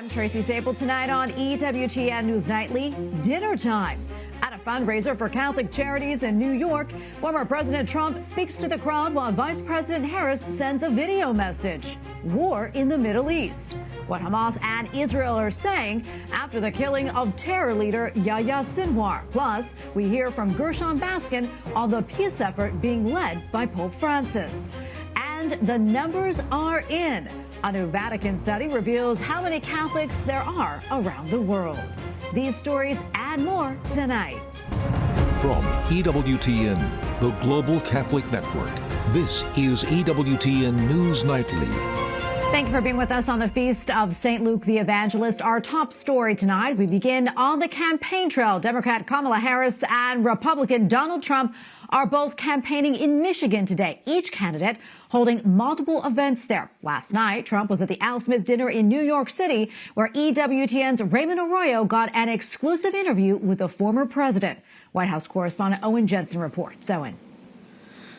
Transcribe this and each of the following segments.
I'm Tracy Sabol. Tonight on EWTN News Nightly, dinner time. At a fundraiser for Catholic charities in New York, former President Trump speaks to the crowd while Vice President Harris sends a video message. War in the Middle East. What Hamas and Israel are saying after the killing of terror leader Yahya Sinwar. Plus, we hear from Gershon Baskin on the peace effort being led by Pope Francis. And the numbers are in. A new Vatican study reveals how many Catholics there are around the world. These stories and more tonight. From EWTN, the Global Catholic Network, this is EWTN News Nightly. Thank you for being with us on the Feast of St. Luke the Evangelist. Our top story tonight, we begin on the campaign trail. Democrat Kamala Harris and Republican Donald Trump are both campaigning in Michigan today, each candidate holding multiple events there. Last night, Trump was at the Alfred Smith Dinner in New York City, where EWTN's Raymond Arroyo got an exclusive interview with the former president. White House correspondent Owen Jensen reports. Owen.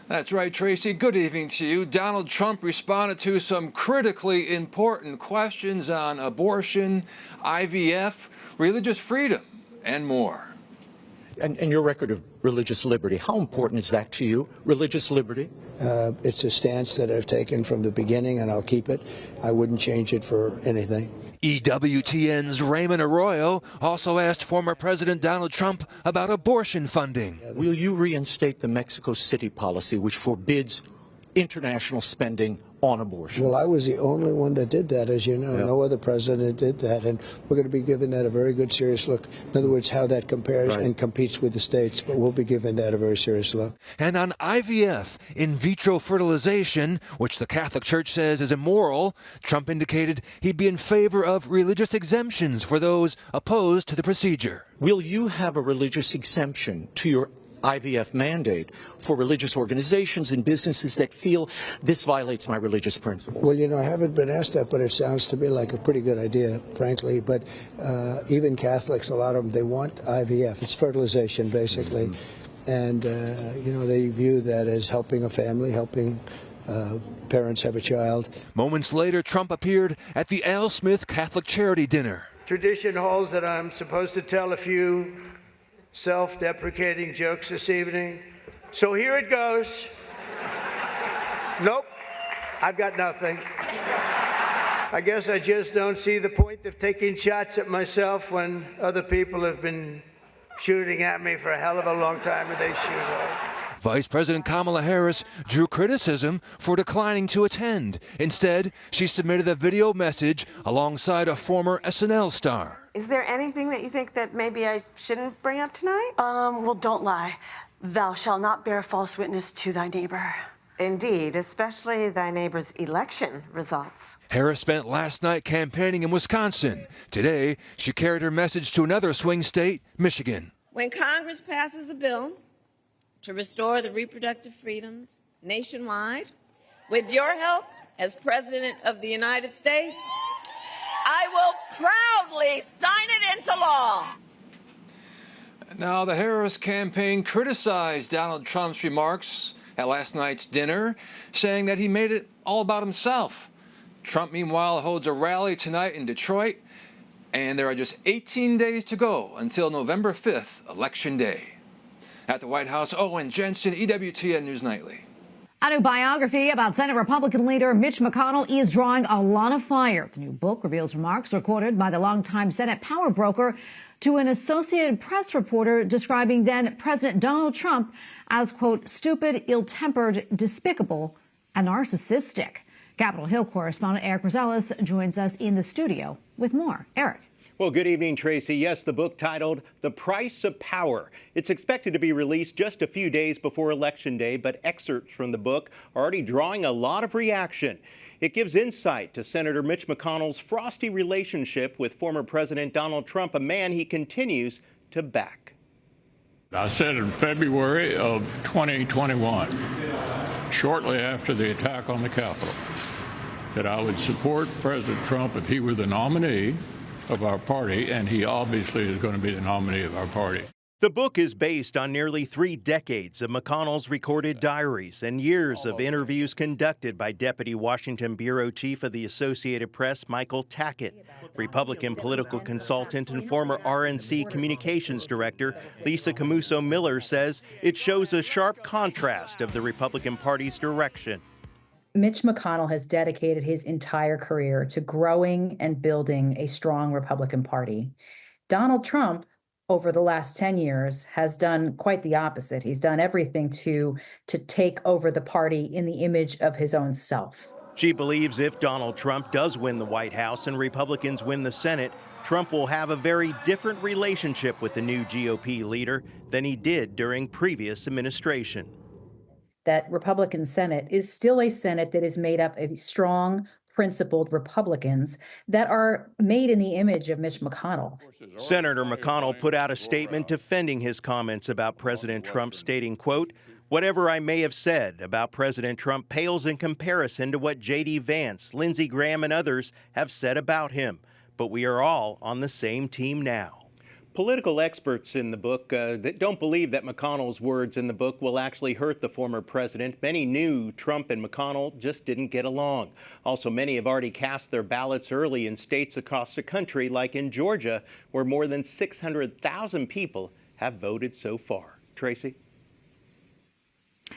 That's right, Tracy. Good evening to you. Donald Trump responded to some critically important questions on abortion, IVF, religious freedom, and more. And your record of religious liberty, how important is that to you, religious liberty? It's a stance that I've taken from the beginning, and I'll keep it. I wouldn't change it for anything. EWTN's Raymond Arroyo also asked former President Donald Trump about abortion funding. Will you reinstate the Mexico City policy, which forbids international spending on abortion? Well, I was the only one that did that, as you know. Yeah. No other president did that, and we're going to be giving that a very good, serious look. In other words, how that compares and competes with the states, but we'll be giving that a very serious look. And on IVF, in vitro fertilization, which the Catholic Church says is immoral, Trump indicated he'd be in favor of religious exemptions for those opposed to the procedure. Will you have a religious exemption to your IVF mandate for religious organizations and businesses that feel this violates my religious principles? Well, you know, I haven't been asked that, but it sounds to me like a pretty good idea, frankly. But even Catholics, a lot of them, they want IVF. It's fertilization, basically. And, you know, they view that as helping a family, helping parents have a child. Moments later, Trump appeared at the Al Smith Catholic Charity Dinner. Tradition holds that I'm supposed to tell a few self-deprecating jokes this evening. So here it goes. Nope, I've got nothing. I guess I just don't see the point of taking shots at myself when other people have been shooting at me for a hell of a long time, and they shoot hard. Vice President Kamala Harris drew criticism for declining to attend. Instead, she submitted a video message alongside a former SNL star. Is there anything that you think that maybe I shouldn't bring up tonight? Well, don't lie. Thou shalt not bear false witness to thy neighbor. Indeed, especially thy neighbor's election results. Harris spent last night campaigning in Wisconsin. Today, she carried her message to another swing state, Michigan. When Congress passes a bill to restore the reproductive freedoms nationwide, with your help as President of the United States, I will proudly sign it into law. Now, the Harris campaign criticized Donald Trump's remarks at last night's dinner, saying that he made it all about himself. Trump, meanwhile, holds a rally tonight in Detroit, and there are just 18 days to go until November 5th, Election Day. At the White House, Owen Jensen, EWTN News Nightly. A new biography about Senate Republican leader Mitch McConnell is drawing a lot of fire. The new book reveals remarks recorded by the longtime Senate power broker to an Associated Press reporter describing then President Donald Trump as, quote, stupid, ill-tempered, despicable, and narcissistic. Capitol Hill correspondent Eric Rosales joins us in the studio with more. Eric. Well, good evening, Tracy. Yes, the book titled The Price of Power. It's expected to be released just a few days before Election Day, but excerpts from the book are already drawing a lot of reaction. It gives insight to Senator Mitch McConnell's frosty relationship with former President Donald Trump, a man he continues to back. I said in February of 2021, shortly after the attack on the Capitol, that I would support President Trump if he were the nominee of our party, and he obviously is going to be the nominee of our party. The book is based on nearly 3 decades of McConnell's recorded diaries and years of interviews conducted by Deputy Washington Bureau Chief of the Associated Press Michael Tackett, Republican political consultant and former RNC Communications Director Lisa Camuso Miller says it shows a sharp contrast of the Republican Party's direction. Mitch McConnell has dedicated his entire career to growing and building a strong Republican Party. Donald Trump, over the last 10 years, has done quite the opposite. He's done everything to take over the party in the image of his own self. She believes if Donald Trump does win the White House and Republicans win the Senate, Trump will have a very different relationship with the new GOP leader than he did during previous administration. That Republican Senate is still a Senate that is made up of strong, principled Republicans that are made in the image of Mitch McConnell. Senator McConnell put out a statement defending his comments about President Trump, stating, quote, "Whatever I may have said about President Trump pales in comparison to what J.D. Vance, Lindsey Graham, and others have said about him. But we are all on the same team now." Political experts in the book that don't believe that McConnell's words in the book will actually hurt the former president. Many knew Trump and McConnell just didn't get along. Also, many have already cast their ballots early in states across the country, like in Georgia, where more than 600,000 people have voted so far. Tracy?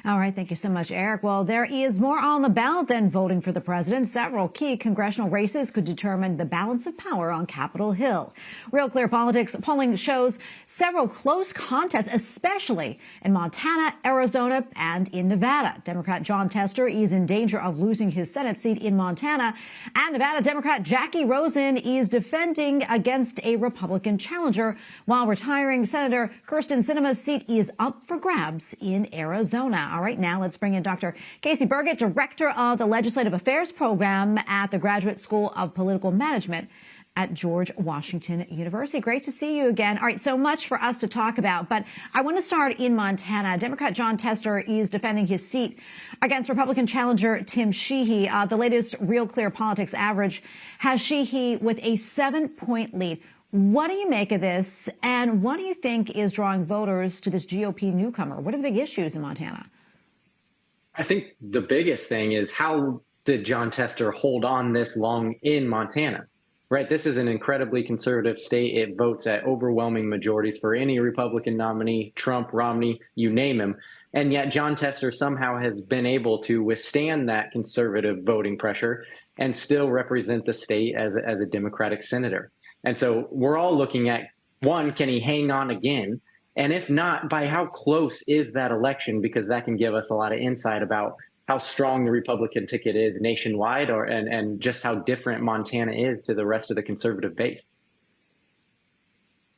All right. Thank you so much, Eric. Well, there is more on the ballot than voting for the president. Several key congressional races could determine the balance of power on Capitol Hill. Real Clear Politics polling shows several close contests, especially in Montana, Arizona, and in Nevada. Democrat Jon Tester is in danger of losing his Senate seat in Montana. And Nevada Democrat Jackie Rosen is defending against a Republican challenger, while retiring Senator Kyrsten Sinema's seat is up for grabs in Arizona. All right, now let's bring in Dr. Casey Burgett, Director of the Legislative Affairs Program at the Graduate School of Political Management at George Washington University. Great to see you again. All right, so much for us to talk about, but I want to start in Montana. Democrat Jon Tester is defending his seat against Republican challenger Tim Sheehy. The latest Real Clear Politics average has Sheehy with a 7-point lead. What do you make of this, and what do you think is drawing voters to this GOP newcomer? What are the big issues in Montana? I think the biggest thing is, how did Jon Tester hold on this long in Montana? Right, this is an incredibly conservative state. It votes at overwhelming majorities for any Republican nominee, Trump, Romney, you name him. And yet Jon Tester somehow has been able to withstand that conservative voting pressure and still represent the state as a Democratic senator. And so we're all looking at, one, can he hang on again? And if not, by how close is that election? Because that can give us a lot of insight about how strong the Republican ticket is nationwide, and just how different Montana is to the rest of the conservative base.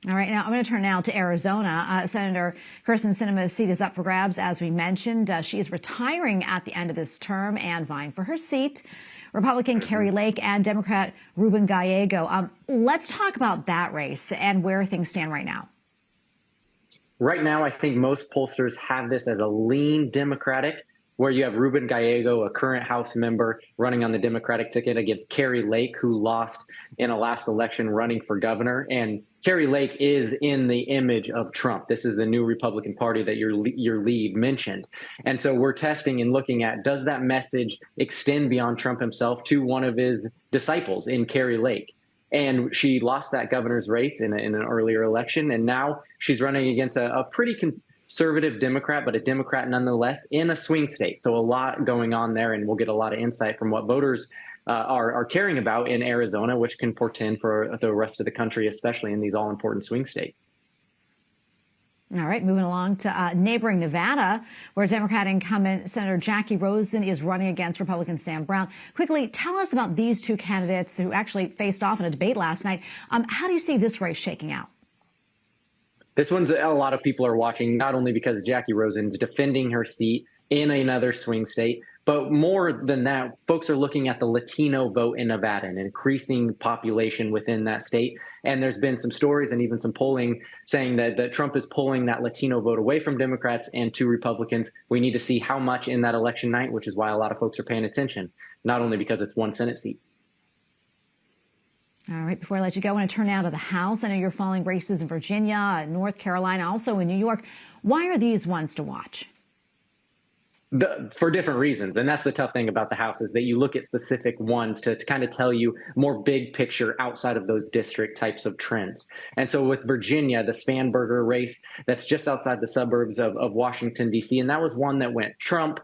All right, now I'm going to turn now to Arizona. Senator Kyrsten Sinema's seat is up for grabs, as we mentioned. She is retiring at the end of this term, and vying for her seat, Republican Kari Lake and Democrat Ruben Gallego. Let's talk about that race and where things stand right now. Right now, I think most pollsters have this as a lean Democratic, where you have Ruben Gallego, a current House member, running on the Democratic ticket against Kari Lake, who lost in a last election running for governor. And Kari Lake is in the image of Trump. This is the new Republican Party that your lead mentioned. And so we're testing and looking at, does that message extend beyond Trump himself to one of his disciples in Kari Lake? And she lost that governor's race in an earlier election. And now she's running against a pretty conservative Democrat, but a Democrat nonetheless, in a swing state. So a lot going on there, and we'll get a lot of insight from what voters are caring about in Arizona, which can portend for the rest of the country, especially in these all-important swing states. All right, moving along to neighboring Nevada, where Democrat incumbent Senator Jackie Rosen is running against Republican Sam Brown. Quickly, tell us about these two candidates who actually faced off in a debate last night. How do you see this race shaking out? This one's a lot of people are watching, not only because Jackie Rosen's defending her seat in another swing state, but more than that, folks are looking at the Latino vote in Nevada, an increasing population within that state. And there's been some stories and even some polling saying that Trump is pulling that Latino vote away from Democrats and to Republicans. We need to see how much in that election night, which is why a lot of folks are paying attention, not only because it's one Senate seat. All right, before I let you go, I want to turn now to the House. I know you're following races in Virginia, North Carolina, also in New York. Why are these ones to watch? For different reasons. And that's the tough thing about the House, is that you look at specific ones to kind of tell you more big picture outside of those district types of trends. And so with Virginia, the Spanberger race, that's just outside the suburbs of Washington, D.C. And that was one that went Trump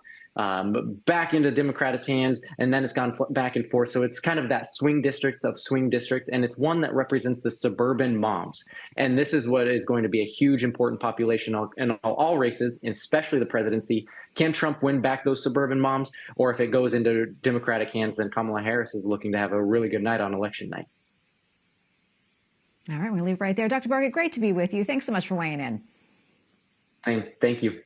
back into Democrats' hands, and then it's gone back and forth. So it's kind of that swing districts of swing districts, and it's one that represents the suburban moms. And this is what is going to be a huge, important population in all races, especially the presidency. Can Trump win back those suburban moms? Or if it goes into Democratic hands, then Kamala Harris is looking to have a really good night on election night. All right, we'll leave right there. Dr. Bargett, great to be with you. Thanks so much for weighing in. Thank you.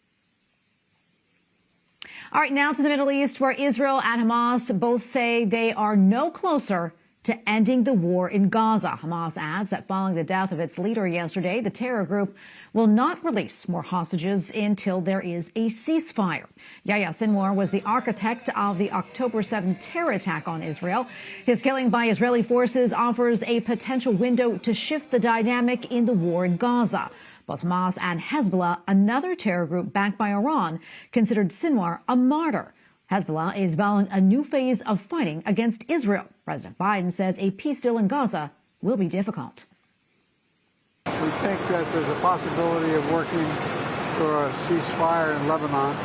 All right, now to the Middle East, where Israel and Hamas both say they are no closer to ending the war in Gaza. Hamas adds that following the death of its leader yesterday, the terror group will not release more hostages until there is a ceasefire. Yahya Sinwar was the architect of the October 7th terror attack on Israel. His killing by Israeli forces offers a potential window to shift the dynamic in the war in Gaza. Both Hamas and Hezbollah, another terror group backed by Iran, considered Sinwar a martyr. Hezbollah is vowing a new phase of fighting against Israel. President Biden says a peace deal in Gaza will be difficult. We think that there's a possibility of working for a ceasefire in Lebanon,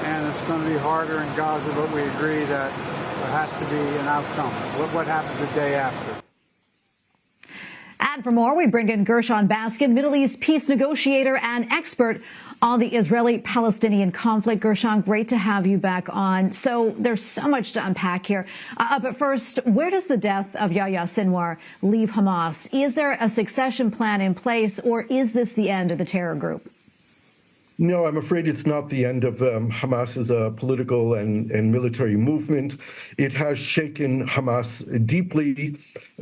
and it's going to be harder in Gaza, but we agree that there has to be an outcome. What happens the day after? And for more, we bring in Gershon Baskin, Middle East peace negotiator and expert on the Israeli-Palestinian conflict. Gershon, great to have you back on. So there's so much to unpack here. But first, where does the death of Yahya Sinwar leave Hamas? Is there a succession plan in place, or is this the end of the terror group? No, I'm afraid it's not the end of Hamas as a political and military movement. It has shaken Hamas deeply,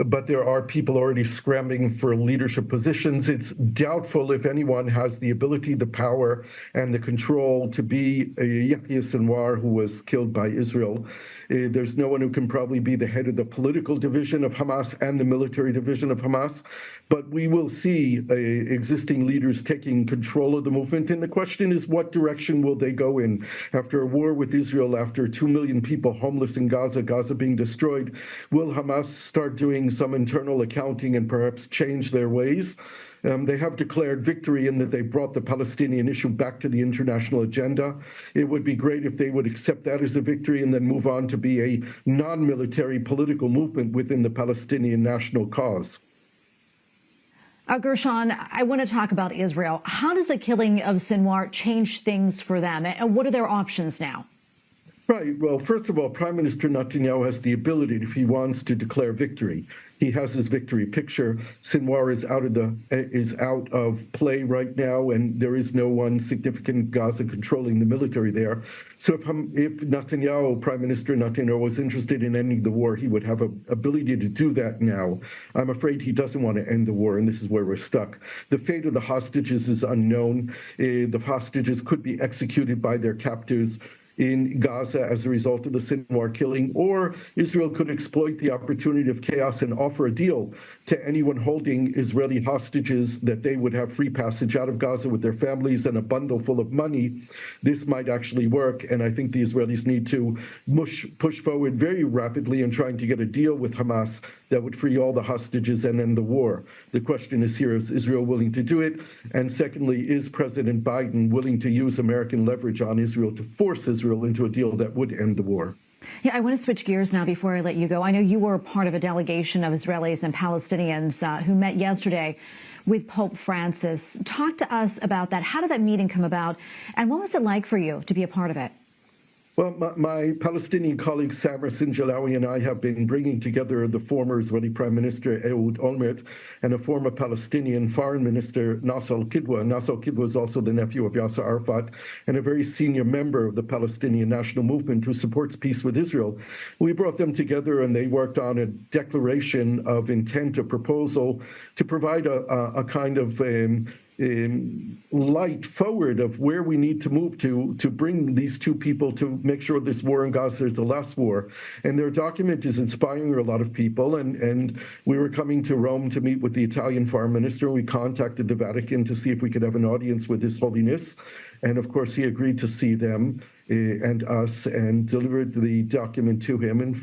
but there are people already scrambling for leadership positions. It's doubtful if anyone has the ability, the power, and the control to be Yahya Sinwar, who was killed by Israel. There's no one who can probably be the head of the political division of Hamas and the military division of Hamas. But we will see existing leaders taking control of the movement. And the question is, what direction will they go in? After a war with Israel, after 2 million people homeless in Gaza, Gaza being destroyed, will Hamas start doing some internal accounting and perhaps change their ways? They have declared victory in that they brought the Palestinian issue back to the international agenda. It would be great if they would accept that as a victory and then move on to be a non-military political movement within the Palestinian national cause. Gershon, I want to talk about Israel. How does the killing of Sinwar change things for them? And what are their options now? Right. Well, first of all, Prime Minister Netanyahu has the ability, if he wants, to declare victory. He has his victory picture. Sinwar is out of play right now, and there is no one significant Gaza controlling the military there. So if Netanyahu, Prime Minister Netanyahu, was interested in ending the war, he would have an ability to do that now. I'm afraid he doesn't want to end the war, and this is where we're stuck. The fate of the hostages is unknown. The hostages could be executed by their captors in Gaza as a result of the Sinwar killing, or Israel could exploit the opportunity of chaos and offer a deal to anyone holding Israeli hostages that they would have free passage out of Gaza with their families and a bundle full of money. This might actually work, and I think the Israelis need to push forward very rapidly in trying to get a deal with Hamas that would free all the hostages and end the war. The question is here, is Israel willing to do it? And secondly, is President Biden willing to use American leverage on Israel to force Israel into a deal that would end the war? Yeah, I want to switch gears now before I let you go. I know you were part of a delegation of Israelis and Palestinians who met yesterday with Pope Francis. Talk to us about that. How did that meeting come about? And what was it like for you to be a part of it? Well, my Palestinian colleague Samar Sinjalawi and I have been bringing together the former Israeli Prime Minister Ehud Olmert and a former Palestinian Foreign Minister Nasser al-Kidwa. Nasser al-Kidwa is also the nephew of Yasser Arafat and a very senior member of the Palestinian National Movement who supports peace with Israel. We brought them together and they worked on a declaration of intent, a proposal to provide a kind of light forward of where we need to move to bring these two people to make sure this war in Gaza is the last war. And their document is inspiring a lot of people. And we were coming to Rome to meet with the Italian foreign minister. We contacted the Vatican to see if we could have an audience with His Holiness. And of course, he agreed to see them and us and delivered the document to him. And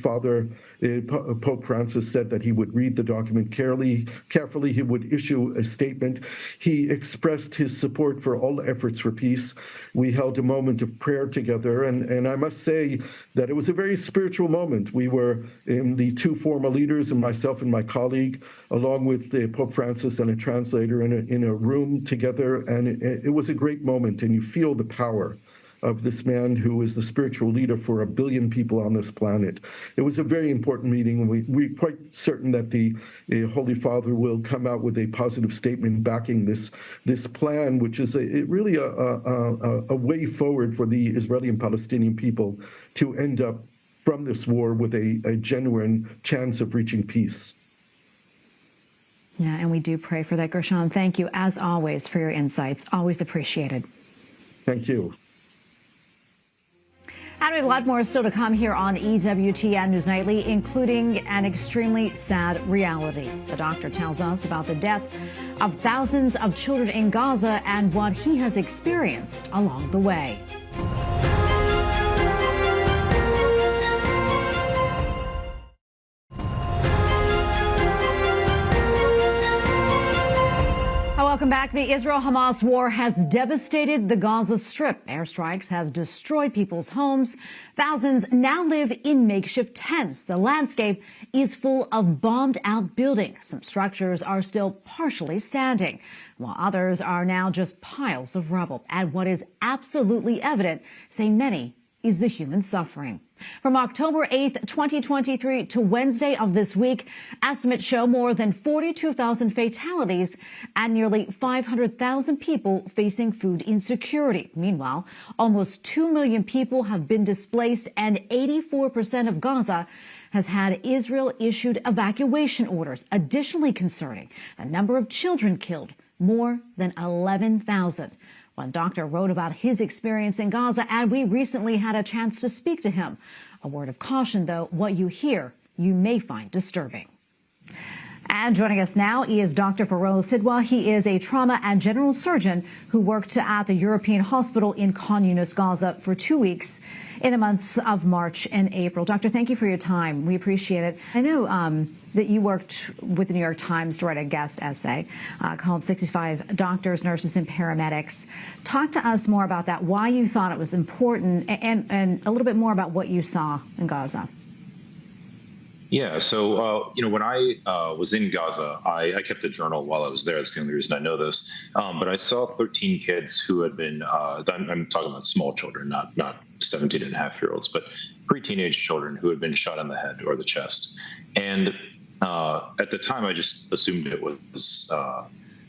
Pope Francis said that he would read the document carefully. He would issue a statement. He expressed his support for all efforts for peace. We held a moment of prayer together. And I must say that it was a very spiritual moment. We were the two former leaders and myself and my colleague, along with Pope Francis and a translator in a room together. And it was a great moment. And you feel the power of this man who is the spiritual leader for 1 billion people on this planet. It was a very important meeting, and we're quite certain that the Holy Father will come out with a positive statement backing this plan, which is really a way forward for the Israeli and Palestinian people to end up from this war with a genuine chance of reaching peace. Yeah, and we do pray for that, Gershon. Thank you, as always, for your insights. Always appreciated. Thank you. And we have a lot more still to come here on EWTN News Nightly, including an extremely sad reality. The doctor tells us about the death of thousands of children in Gaza and what he has experienced along the way. Welcome back. The Israel-Hamas war has devastated the Gaza Strip. Airstrikes have destroyed people's homes. Thousands now live in makeshift tents. The landscape is full of bombed-out buildings. Some structures are still partially standing, while others are now just piles of rubble. And what is absolutely evident, say many, is the human suffering. From October 8th, 2023 to Wednesday of this week, estimates show more than 42,000 fatalities and nearly 500,000 people facing food insecurity. Meanwhile, almost 2 million people have been displaced and 84% of Gaza has had Israel-issued evacuation orders. Additionally concerning, the number of children killed, more than 11,000. One doctor wrote about his experience in Gaza, and we recently had a chance to speak to him. A word of caution, though, what you hear, you may find disturbing. And joining us now is Dr. Farouz Sidwa. He is a trauma and general surgeon who worked at the European Hospital in Khan Yunis, Gaza, for 2 weeks in the months of March and April. Doctor, thank you for your time. We appreciate it. I know that you worked with the New York Times to write a guest essay called 65 Doctors, Nurses, and Paramedics. Talk to us more about that, why you thought it was important, and a little bit more about what you saw in Gaza. Yeah, so, when I was in Gaza, I kept a journal while I was there. That's the only reason I know this. But I saw 13 kids who had been, I'm talking about small children, not 17 and a half year olds, but pre-teenage children who had been shot in the head or the chest. And at the time, I just assumed it was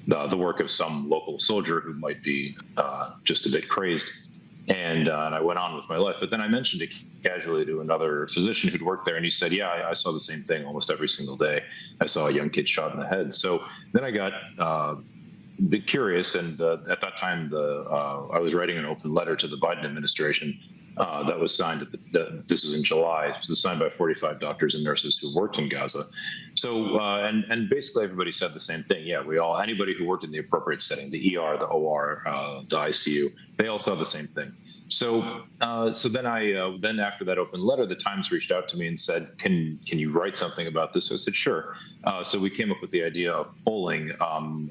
the work of some local soldier who might be just a bit crazed. And I went on with my life. But then I mentioned it casually to another physician who'd worked there, and he said, yeah, I saw the same thing almost every single day. I saw a young kid shot in the head. So then I got a bit curious, and at that time, I was writing an open letter to the Biden administration that was signed, this was in July, it was signed by 45 doctors and nurses who worked in Gaza. So, and basically everybody said the same thing. Yeah, anybody who worked in the appropriate setting, the ER, the OR, the ICU, they all saw the same thing. So then after that open letter, the Times reached out to me and said, can you write something about this? So I said, sure. So we came up with the idea of polling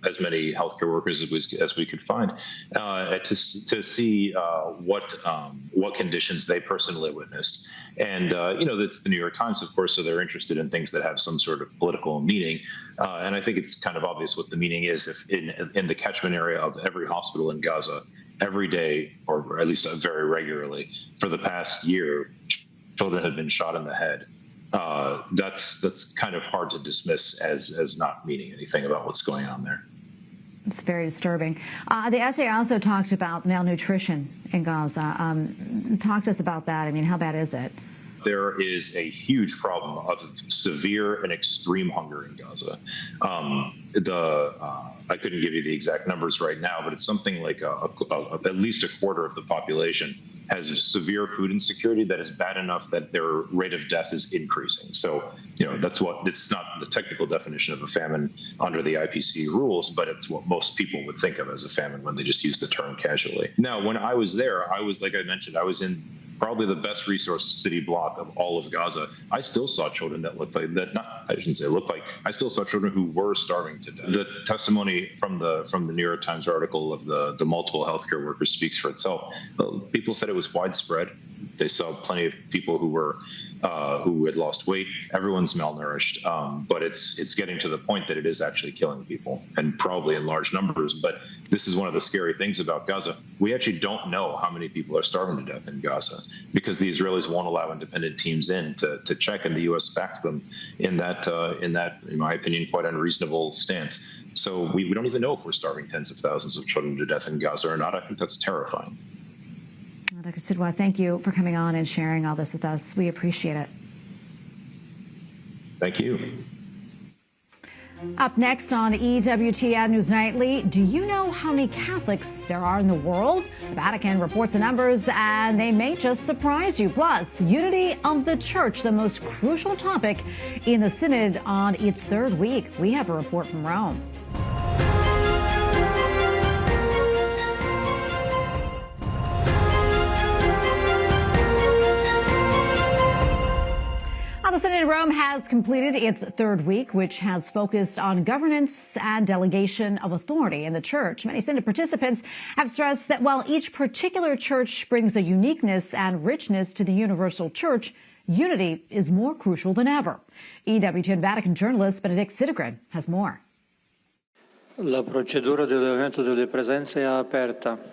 as many healthcare workers as we could find to see what conditions they personally witnessed. And, it's the New York Times, of course, so they're interested in things that have some sort of political meaning. And I think it's kind of obvious what the meaning is. If in the catchment area of every hospital in Gaza, every day, or at least very regularly, for the past year, children have been shot in the head. That's kind of hard to dismiss as not meaning anything about what's going on there. It's very disturbing. The essay also talked about malnutrition in Gaza. Talk to us about that. I mean, how bad is it? There is a huge problem of severe and extreme hunger in Gaza. I couldn't give you the exact numbers right now, but it's something like at least a quarter of the population has severe food insecurity that is bad enough that their rate of death is increasing. So, it's not the technical definition of a famine under the IPC rules, but it's what most people would think of as a famine when they just use the term casually. Now, when I was there, like I mentioned, I was in probably the best resourced city block of all of Gaza. I still saw children that looked like that. I shouldn't say looked like. I still saw children who were starving to death. The testimony from the New York Times article of the multiple healthcare workers speaks for itself. People said it was widespread. They saw plenty of people who had lost weight. Everyone's malnourished, but it's getting to the point that it is actually killing people, and probably in large numbers. But this is one of the scary things about Gaza. We actually don't know how many people are starving to death in Gaza because the Israelis won't allow independent teams in to check, and the U.S. backs them in that, in my opinion, quite unreasonable stance. So we don't even know if we're starving tens of thousands of children to death in Gaza or not. I think that's terrifying. Dr. Sidwa, thank you for coming on and sharing all this with us. We appreciate it. Thank you. Up next on EWTN News Nightly, do you know how many Catholics there are in the world? The Vatican reports the numbers, and they may just surprise you. Plus, unity of the Church, the most crucial topic in the Synod on its third week. We have a report from Rome. The Synod in Rome has completed its third week, which has focused on governance and delegation of authority in the Church. Many Synod participants have stressed that while each particular church brings a uniqueness and richness to the universal Church, unity is more crucial than ever. EWTN Vatican journalist Benedict Sidegren has more. La procedura di elevamento delle presenze è aperta.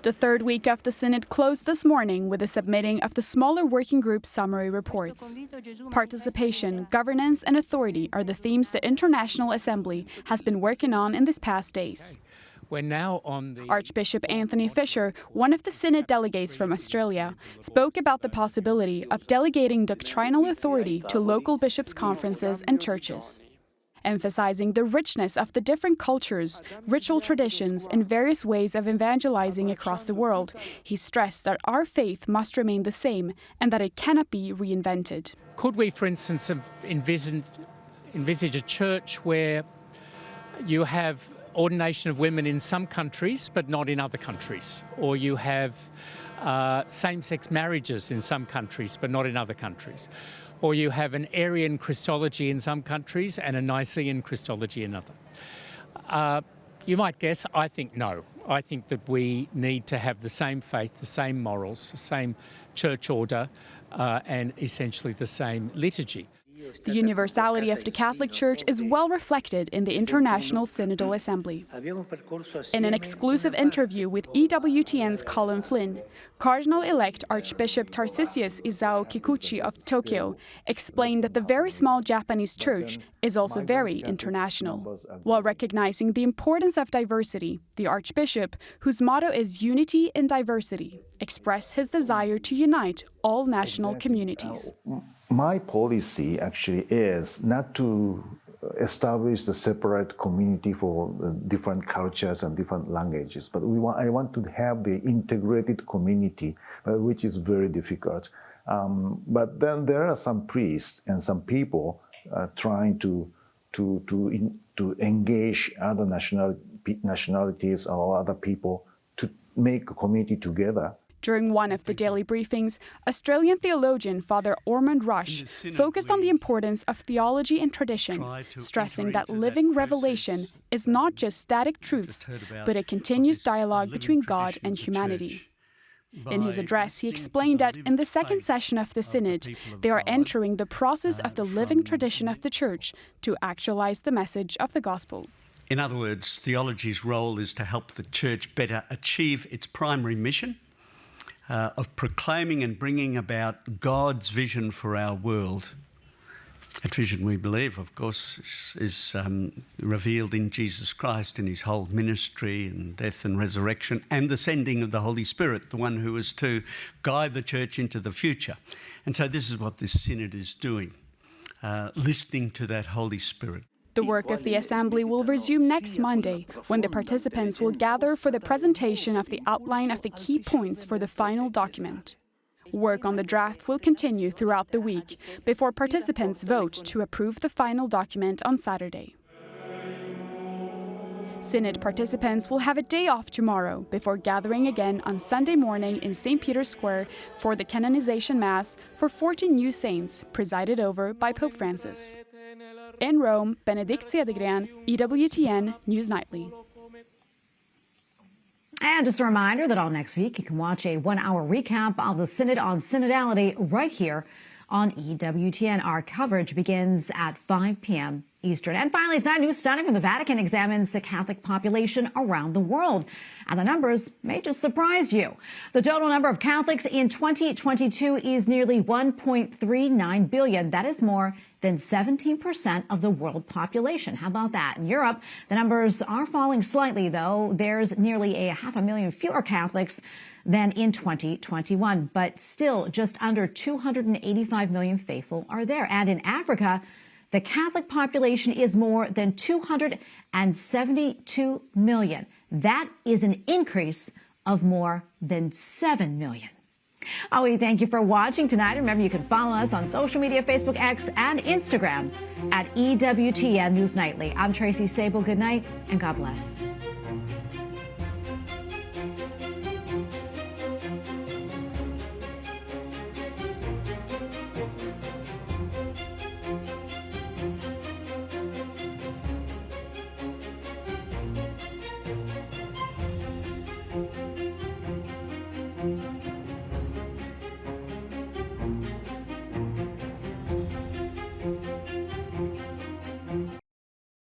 The third week of the Synod closed this morning with the submitting of the smaller working group summary reports. Participation, governance, and authority are the themes the International Assembly has been working on in these past days. We're now on the Archbishop Anthony Fisher, one of the Synod delegates from Australia, spoke about the possibility of delegating doctrinal authority to local bishops' conferences and churches. Emphasizing the richness of the different cultures, ritual traditions, and various ways of evangelizing across the world, he stressed that our faith must remain the same and that it cannot be reinvented. Could we, for instance, envisage a church where you have ordination of women in some countries but not in other countries, or you have same-sex marriages in some countries but not in other countries, or you have an Arian Christology in some countries and a Nicene Christology in other? You might guess, I think no. I think that we need to have the same faith, the same morals, the same church order, and essentially the same liturgy. The universality of the Catholic Church is well reflected in the International Synodal Assembly. In an exclusive interview with EWTN's Colin Flynn, Cardinal-elect Archbishop Tarcisius Isao Kikuchi of Tokyo explained that the very small Japanese church is also very international. While recognizing the importance of diversity, the Archbishop, whose motto is Unity in Diversity, expressed his desire to unite all national communities. My policy actually is not to establish the separate community for different cultures and different languages, but I want to have the integrated community, which is very difficult. But then there are some priests and some people trying to engage other nationalities or other people to make a community together. During one of the daily briefings, Australian theologian Father Ormond Rush focused on the importance of theology and tradition, stressing that living revelation is not just static truths, but a continuous dialogue between God and humanity. In his address, he explained that in the second session of the Synod, they are entering the process of the living tradition of the Church to actualize the message of the Gospel. In other words, theology's role is to help the Church better achieve its primary mission of proclaiming and bringing about God's vision for our world That vision, we believe, of course, is revealed in Jesus Christ in his whole ministry and death and resurrection and the sending of the Holy Spirit, the one who is to guide the church into the future. And so this is what this synod is doing, listening to that Holy Spirit. The work of the Assembly will resume next Monday, when the participants will gather for the presentation of the outline of the key points for the final document. Work on the draft will continue throughout the week before participants vote to approve the final document on Saturday. Synod participants will have a day off tomorrow before gathering again on Sunday morning in St. Peter's Square for the canonization Mass for 14 new saints, presided over by Pope Francis. In Rome, Benedict Cedergren, EWTN News Nightly. And just a reminder that all next week you can watch a 1-hour recap of the Synod on Synodality right here on EWTN. Our coverage begins at 5 p.m. Eastern. And finally, tonight, new study from the Vatican examines the Catholic population around the world. And the numbers may just surprise you. The total number of Catholics in 2022 is nearly 1.39 billion. That is more than 17% of the world population. How about that? In Europe, the numbers are falling slightly, though. There's nearly 500,000 fewer Catholics than in 2021, but still just under 285 million faithful are there. And in Africa, the Catholic population is more than 272 million. That is an increase of more than 7 million. We thank you for watching tonight. Remember, you can follow us on social media, Facebook, X, and Instagram at EWTN News Nightly. I'm Tracy Sabol. Good night, and God bless.